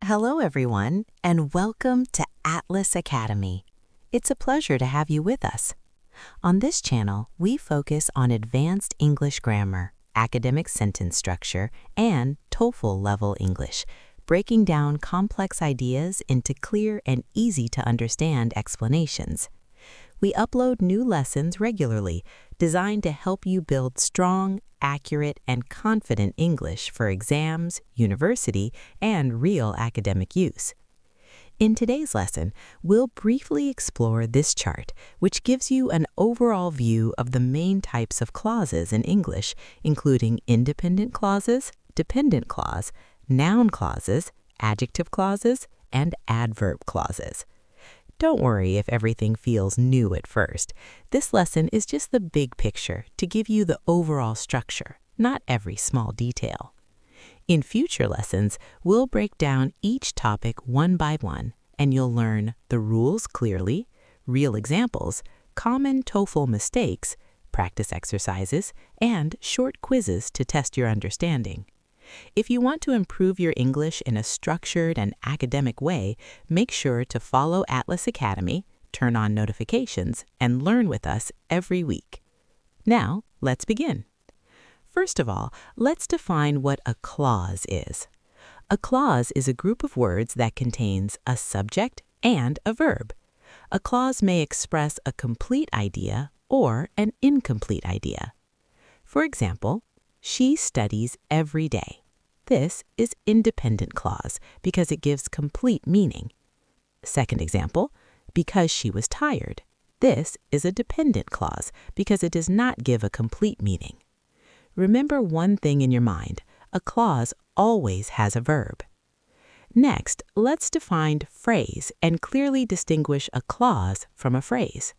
Hello, everyone, and welcome to Atlas Academy. It's a pleasure to have you with us. On this channel, we focus on advanced English grammar, academic sentence structure, and TOEFL-level English, breaking down complex ideas into clear and easy-to-understand explanations. We upload new lessons regularly, designed to help you build strong, accurate, and confident English for exams, university, and real academic use. In today's lesson, we'll briefly explore this chart, which gives you an overall view of the main types of clauses in English, including independent clauses, dependent clause, noun clauses, adjective clauses, and adverb clauses. Don't worry if everything feels new at first. This lesson is just the big picture to give you the overall structure, not every small detail. In future lessons, we'll break down each topic one by one, and you'll learn the rules clearly, real examples, common TOEFL mistakes, practice exercises, and short quizzes to test your understanding. If you want to improve your English in a structured and academic way, make sure to follow Atlas Academy, turn on notifications, and learn with us every week. Now, let's begin. First of all, let's define what a clause is. A clause is a group of words that contains a subject and a verb. A clause may express a complete idea or an incomplete idea. For example, she studies every day. This is independent clause because it gives complete meaning. Second example, because she was tired. This is a dependent clause because it does not give a complete meaning. Remember one thing in your mind, a clause always has a verb. Next, let's define phrase and clearly distinguish a clause from a phrase.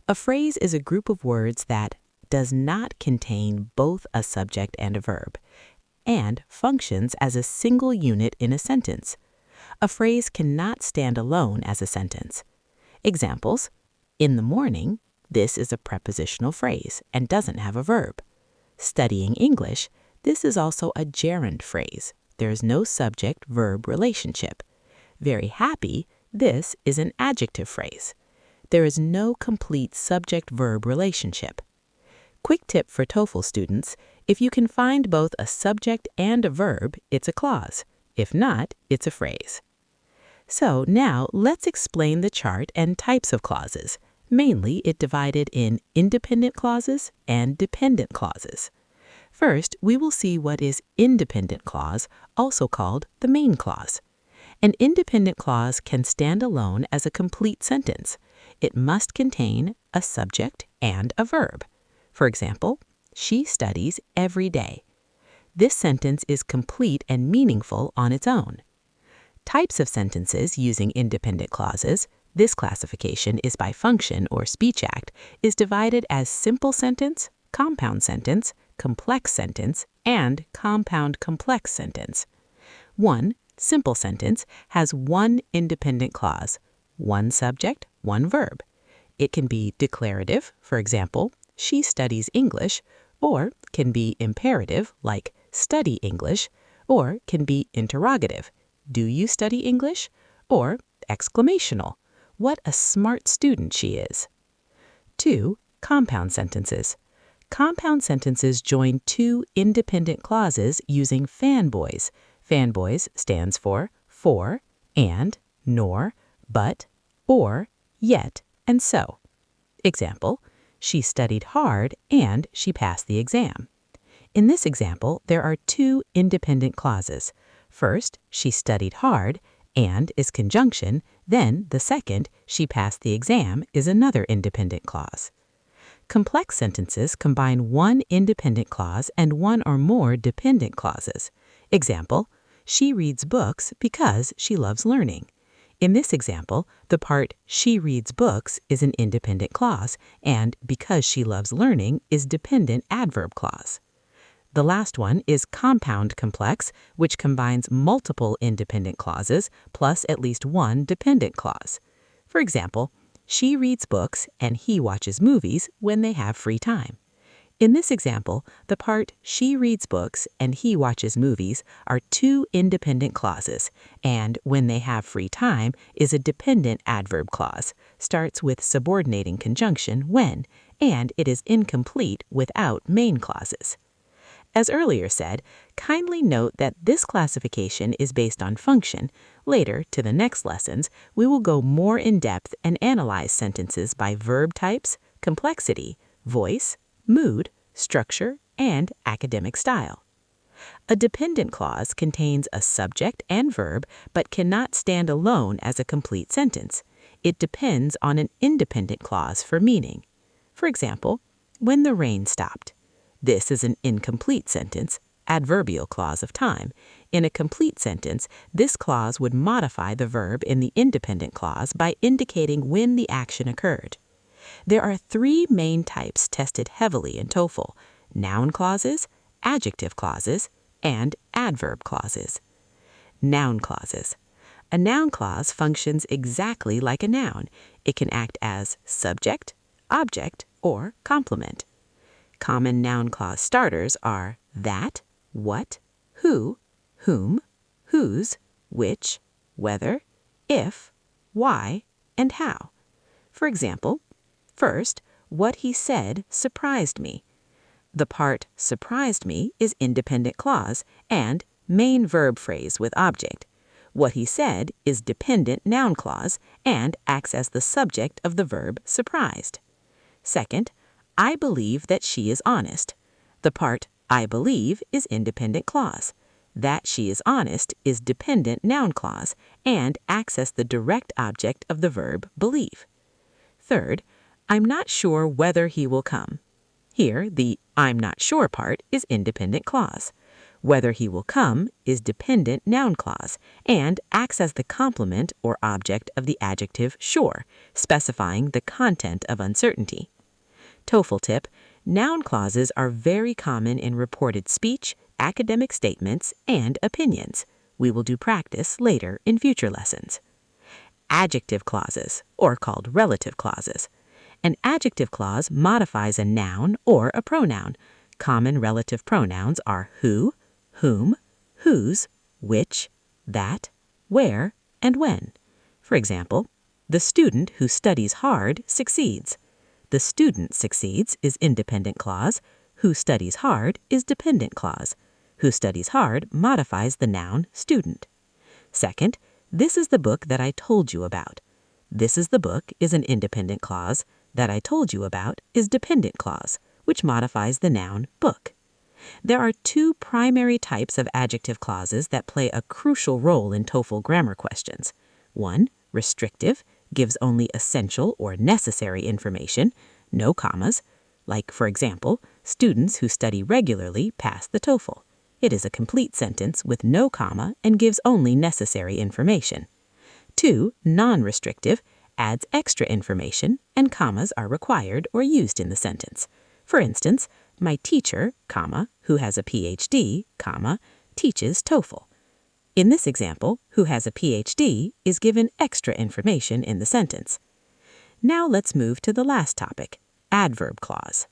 A phrase is a group of words that does not contain both a subject and a verb, and functions as a single unit in a sentence. A phrase cannot stand alone as a sentence. Examples: in the morning, this is a prepositional phrase and doesn't have a verb. Studying English, this is also a gerund phrase. There is no subject-verb relationship. Very happy, this is an adjective phrase. There is no complete subject-verb relationship. Quick tip for TOEFL students: if you can find both a subject and a verb, it's a clause. If not, it's a phrase. So now let's explain the chart and types of clauses. Mainly, it divided in independent clauses and dependent clauses. First, we will see what is independent clause, also called the main clause. An independent clause can stand alone as a complete sentence. It must contain a subject and a verb. For example, she studies every day. This sentence is complete and meaningful on its own. Types of sentences using independent clauses, this classification is by function or speech act, is divided as simple sentence, compound sentence, complex sentence, and compound complex sentence. One simple sentence has one independent clause, one subject, one verb. It can be declarative, for example, she studies English, or can be imperative, like study English, or can be interrogative, do you study English? Or exclamational, what a smart student she is. 2. Compound sentences. Compound sentences join two independent clauses using fanboys. Fanboys stands for, and, nor, but, or, yet, and so. Example: she studied hard and she passed the exam. In this example, there are two independent clauses. First, she studied hard, and is conjunction, then the second, she passed the exam, is another independent clause. Complex sentences combine one independent clause and one or more dependent clauses. Example: she reads books because she loves learning. In this example, the part she reads books is an independent clause, and because she loves learning is dependent adverb clause. The last one is compound complex, which combines multiple independent clauses plus at least one dependent clause. For example, she reads books and he watches movies when they have free time. In this example, the part she reads books and he watches movies are two independent clauses, and when they have free time is a dependent adverb clause, starts with subordinating conjunction when, and it is incomplete without main clauses. As earlier said, kindly note that this classification is based on function. Later, to the next lessons, we will go more in depth and analyze sentences by verb types, complexity, voice, mood, structure, and academic style. A dependent clause contains a subject and verb but cannot stand alone as a complete sentence. It depends on an independent clause for meaning. For example, when the rain stopped. This is an incomplete sentence, adverbial clause of time. In a complete sentence, this clause would modify the verb in the independent clause by indicating when the action occurred. There are three main types tested heavily in TOEFL: noun clauses, adjective clauses, and adverb clauses. Noun clauses. A noun clause functions exactly like a noun. It can act as subject, object, or complement. Common noun clause starters are that, what, who, whom, whose, which, whether, if, why, and how. For example, first, what he said surprised me. The part surprised me is independent clause and main verb phrase with object. What he said is dependent noun clause and acts as the subject of the verb surprised. Second, I believe that she is honest. The part I believe is independent clause. That she is honest is dependent noun clause and acts as the direct object of the verb believe. Third, I'm not sure whether he will come. Here, the I'm not sure part is independent clause. Whether he will come is dependent noun clause and acts as the complement or object of the adjective sure, specifying the content of uncertainty. TOEFL tip: noun clauses are very common in reported speech, academic statements, and opinions. We will do practice later in future lessons. Adjective clauses, or called relative clauses. An adjective clause modifies a noun or a pronoun. Common relative pronouns are who, whom, whose, which, that, where, and when. For example, the student who studies hard succeeds. The student succeeds is independent clause. Who studies hard is dependent clause. Who studies hard modifies the noun student. Second, this is the book that I told you about. This is the book is an independent clause. That I told you about is dependent clause, which modifies the noun book. There are two primary types of adjective clauses that play a crucial role in TOEFL grammar questions. One, restrictive, gives only essential or necessary information, no commas. Like, for example, students who study regularly pass the TOEFL. It is a complete sentence with no comma and gives only necessary information. Two, non-restrictive, adds extra information and commas are required or used in the sentence. For instance, my teacher, comma, who has a PhD, comma, teaches TOEFL. In this example, who has a PhD is given extra information in the sentence. Now let's move to the last topic, adverb clause.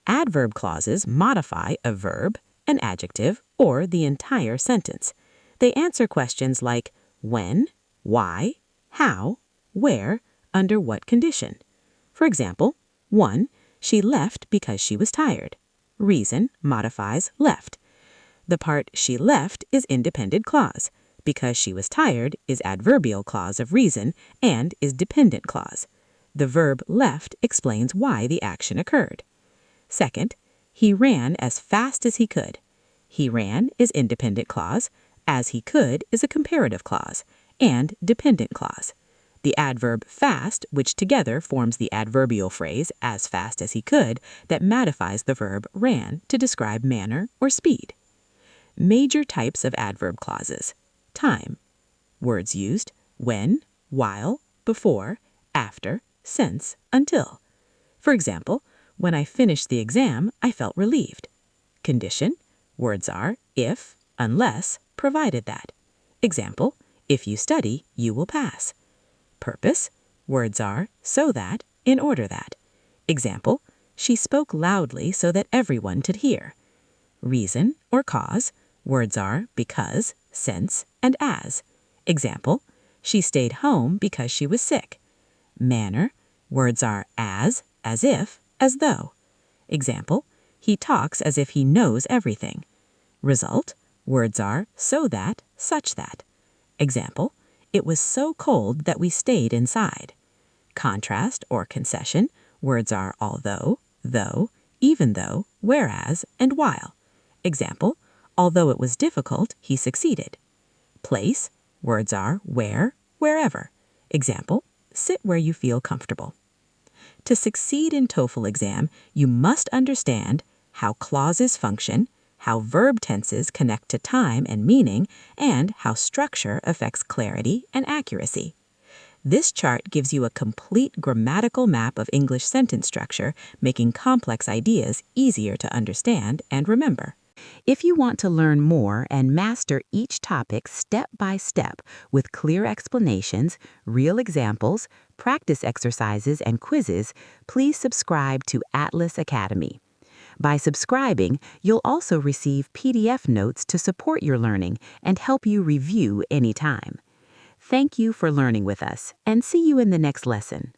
Adverb clauses modify a verb, an adjective, or the entire sentence. They answer questions like when, why, how, where, under what condition. For example, 1. She left because she was tired. Reason modifies left. The part she left is independent clause. Because she was tired is adverbial clause of reason and is dependent clause. The verb left explains why the action occurred. Second, he ran as fast as he could. He ran is independent clause. As he could is a comparative clause and dependent clause. The adverb fast, which together forms the adverbial phrase as fast as he could, that modifies the verb ran to describe manner or speed. Major types of adverb clauses. Time. Words used when, while, before, after, since, until. For example, when I finished the exam, I felt relieved. Condition. Words are if, unless, provided that. Example, if you study, you will pass. Purpose. Words are so that, in order that. Example, She spoke loudly so that everyone could hear. Reason or cause, words are because, since, and as. Example, she stayed home because she was sick. Manner, words are as if, as though. Example, he talks as if he knows everything. Result, words are so that, such that. Example, it was so cold that we stayed inside. Contrast or concession, words are although, though, even though, whereas, and while. Example, although it was difficult, he succeeded. Place, words are where, wherever. Example, sit where you feel comfortable. To succeed in TOEFL exam, you must understand how clauses function, how verb tenses connect to time and meaning, and how structure affects clarity and accuracy. This chart gives you a complete grammatical map of English sentence structure, making complex ideas easier to understand and remember. If you want to learn more and master each topic step by step with clear explanations, real examples, practice exercises, and quizzes, please subscribe to Atlas Academy. By subscribing, you'll also receive PDF notes to support your learning and help you review anytime. Thank you for learning with us, and see you in the next lesson.